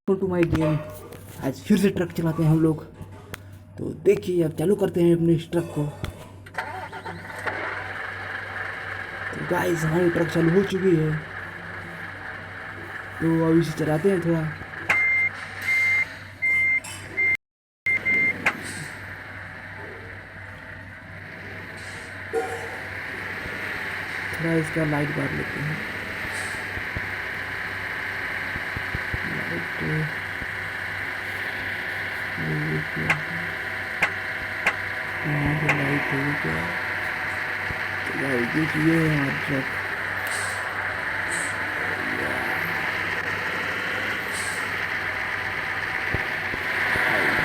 To my game. आज फिर से ट्रक चलाते हैं हम लोग। तो देखिए अब चालू करते हैं अपने इस ट्रक को। तो गाइस हमारी ट्रक चालू हो चुकी है, तो अब इसे चलाते हैं थोड़ा इसका लाइट बार लेते हैं। लाइट यहाँ से लाइट है क्या? तो गाइस देखिए हमारा ट्रक।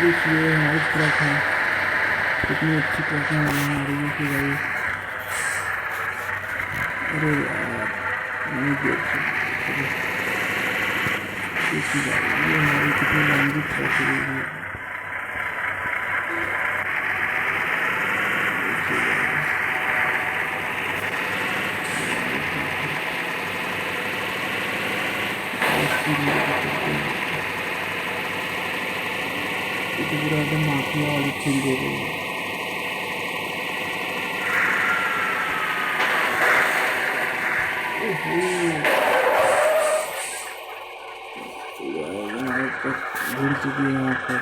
देखिए हमारी ट्रक है, कितनी अच्छी ट्रक है हमारी। देखिए गाइस, अरे यार नहीं देख सकते। देखिए गाइस ये हमारी कितनी लंबी ट्रक है। पूरा एकदम माफिया वाली फील दे रही है। घुड़ चुकी है यहाँ पर।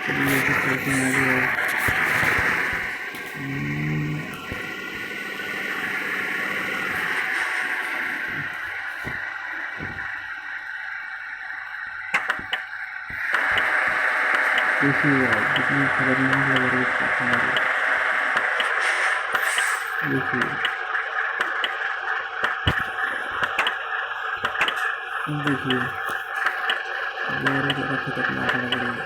चलिए देखिए कितनी खतरनाक लग रही है। देखिए देखिए बहुत ज़्यादा खतरनाक लग रही है।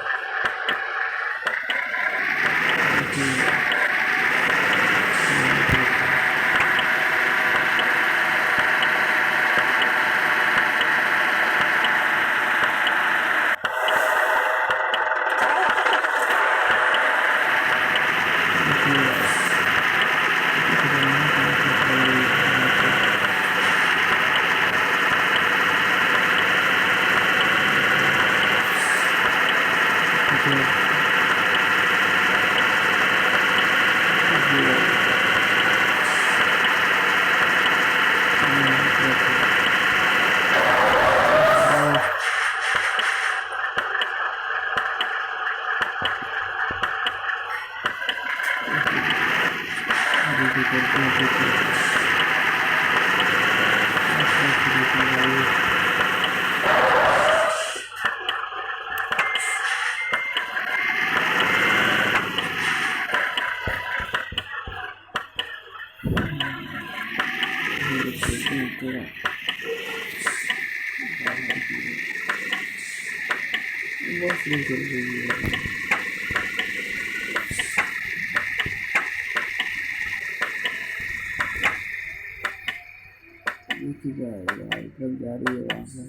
ट्रक जा रही है वहाँ से।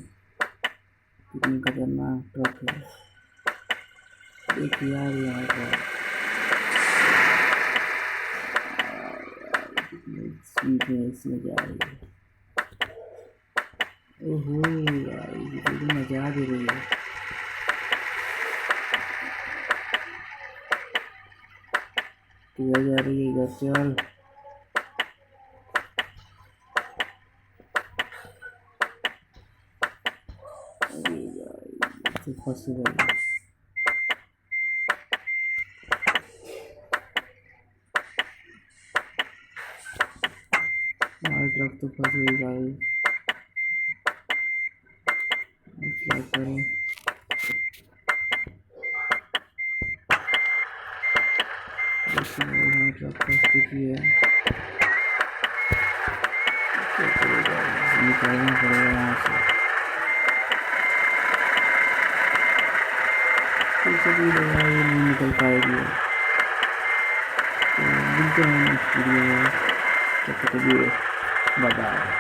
कितनी खतरनाक ट्रक है। देखिए यार यहाँ पर कितनी स्पीड में इसमें जा रही है। ओहो यार ये मजा दे रही है। किधर जा रही है? इधर चल। फंस गई। हमारी ट्रक तो फंस गई गाइस। क्या करें? ट्रक फंस चुकी है। निकालना पड़ेगा यहाँ से। भी लगा ये नहीं निकल पाएगी। तो मिलते हैं नेक्स्ट वीडियो में। तब तक के लिए बाय बाय।